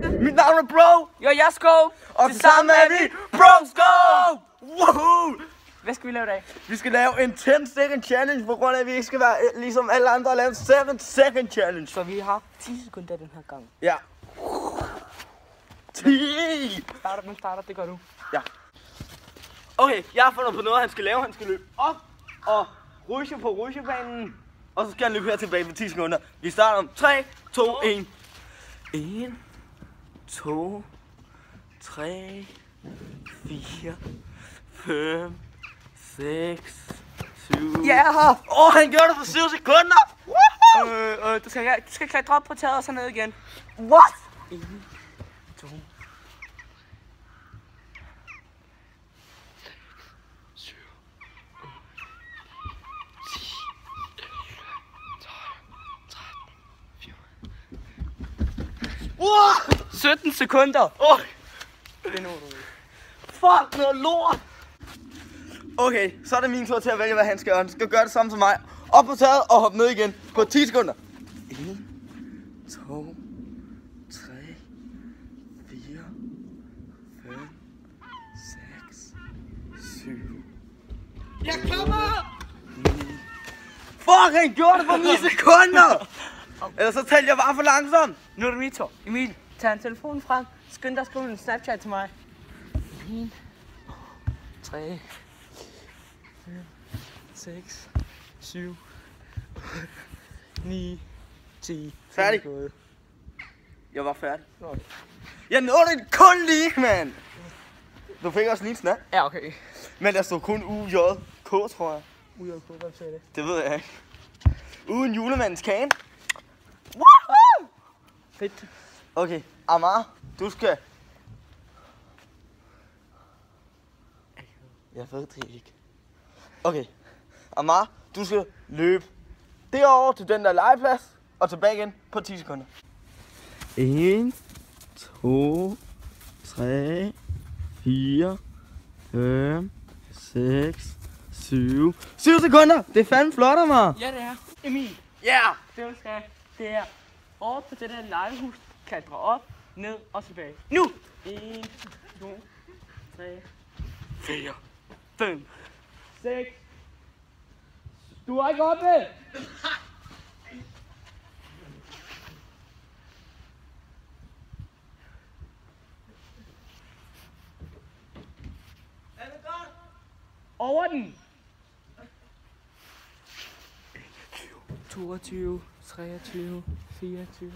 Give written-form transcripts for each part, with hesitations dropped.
Mit navn er Bro. Jo, jeg Sko. Og sammen er vi Bro Sko. Woohoo! Hvad skal vi lave i dag? Vi skal lave en 10-second challenge, på grund af, at vi ikke skal være ligesom alle andre og lave en 7-second challenge. Så vi har 10 sekunder den her gang. Ja. 10! Starter, det gør du. Ja. Okay, jeg har fundet på noget, han skal lave. Han skal løbe op og rushe på rushebanen. Og så skal han løbe her tilbage på 10 sekunder. Vi starter om 3, 2, 1. 1, 2, 3, 4, 5, 6, 7. Ja! Han gjorde det på 7 sekunder! Du skal klatre op på taget og så ned igen. What? 1, 2, 7, 8, 10, 12, 13, 14. Wow! 17 sekunder. Det når du ikke. Fuck noget lort! Okay, så er det min tur til at vælge, hvad han skal gøre. Han skal gøre det samme som mig. Op på taget og hoppe ned igen på 10 sekunder. 1, 2, 3, 4, 5, 6, 7. Jeg kommer! 9. Fuck, han gjorde det på 9 sekunder! Ellers så talte jeg bare for langsomt. Nu er det min tur. Emil, tag en telefon frem. Skynd dig at skrive en Snapchat til mig. 1, 3, 5, 6, 7, 9, 10. Færdig. Jeg var færdig. Jeg nåede det kun lige, mand. Du fik også lige en snap. Ja, okay. Men der stod kun UJK, tror jeg. UJK, hvad sagde det? Det ved jeg ikke. Uden julemandens kage. Woohoo! Fedt. Okay, Amar, du skal... Jeg ved det ikke. Okay, Amar, du skal løbe derover til den der legeplads, og tilbage igen på 10 sekunder. 1, 2, 3, 4, 5, 6, 7. 7 sekunder! Det er fandme flot, Amar! Ja, det er. Emil, Ja! det du skal, det er over på det der legehus, klatre op, ned og tilbage. Nu! 1, 2, 3, 4. 5, 6. Du er ikke oppe! Over den! 22, 23, 24,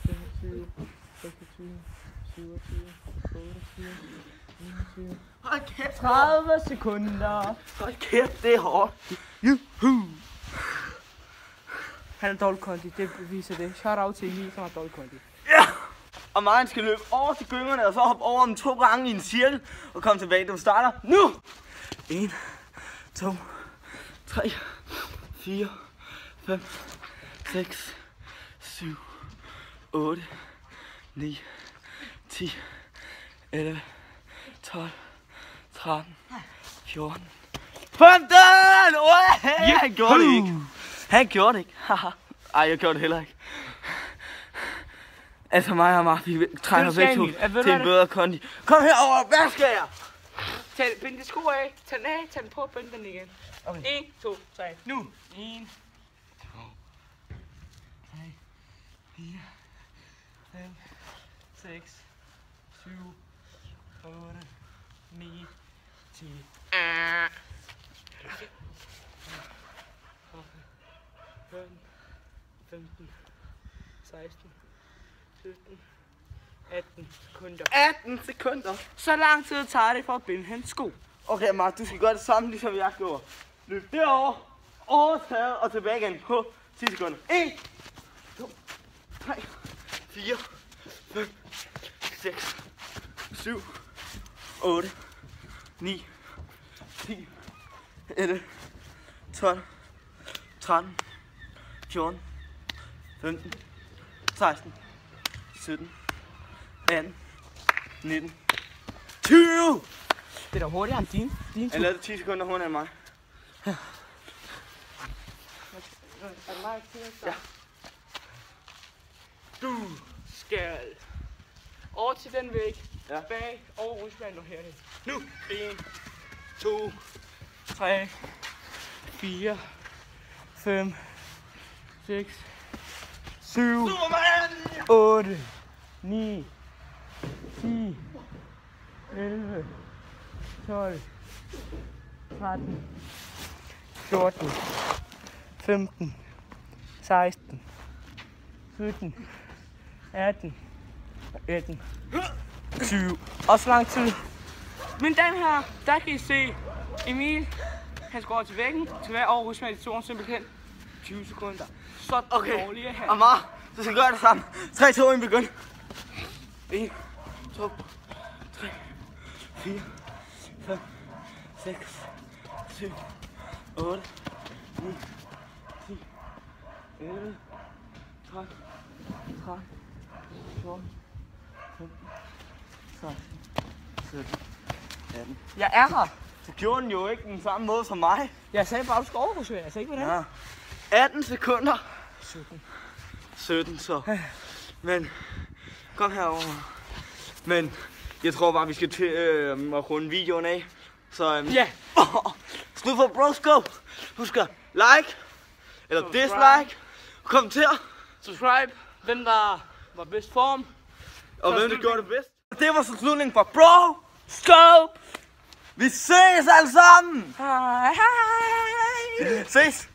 25, 26, 27, 28, 29, Hold kæft, 30 sekunder. hold kæft, det er hårdt. Juhu! Han er dårlig kondi, det viser det. Shout out til Emil, som har dårlig kondi. Ja! Og Martin skal løbe over til gyngerne, og så hoppe over dem 2 gange i en cirkel, og komme tilbage. Du starter nu! 1, 2, 3, 4, 5, 6, 7, 8, 9, 10, 11, 12, 13, 14, 15! Ja, han gjorde det ikke. Han gjorde det ikke. Haha. Ej, jeg gjorde det heller ikke. Altså mig og Mark, vi trænger væk til en bedre kondi. Kom herover, hvad skal jeg? Bind de sko af, tag den af, tag den på, bind den igen. Okay. 1, 2, 3, nu! 1, 2, 3, 4, 5, 6, 7, 8, 9, 10. 15, 16, 17, 18 sekunder. 18 sekunder. Så lang tid tager det for at binde hans sko. Okay, Mark, du skal gøre det samme, ligesom jeg gjorde. Løb derover, over taget og tilbage igen på 10 sekunder. 1, 2, 3, 4, 5, 6, 7, 8, 9, 10, 11, 12, 13, 14, 15, 16, 17, 18, 19, 20! Det er da hurtigere end din Jeg tur. lavede 10 sekunder hurtigere end mig. Er det mig, der Ja. Du skal over til den væg. Ja. Bag over rutsjebanen og herhen. Nu. 1, 2, 3, 4, 5, 6, 7, Superman! 8, 9, 10, 11, 12, 13, 14, 15, 16, 17, 18, 19, 20. Og så lang tid. Mine damer og herrer, der kan I se Emil. Han skal over til væggen. Til hver år rutsjebane i turen simpelthen 20 sekunder. Så dårlig er han. Amar, du skal gøre det sammen. 3, 2, 1, begynd. 1, 2, 3, 4, 5, 6, 7, 8, 9, 10, 11, 12, 13, 14, 15, 16, 17, 18. Jeg er her. Du gjorde den jo ikke den samme måde som mig. Jeg sagde bare, du skal over rutsjebane. Jeg sagde ikke, hvordan. Ja. 18 sekunder. 17. 17 så. Men, kom herover. Men, jeg tror bare, vi skal til at runde videoen af. Så, Ja. skud for Broscope. Husk at like, eller Subscribe. dislike, kommenter, Subscribe. Hvem der var bedst form. og hvem der gjorde det bedst. Det var så slutningen fra Broscope. Vi ses alle sammen. Hej, hej. Ses.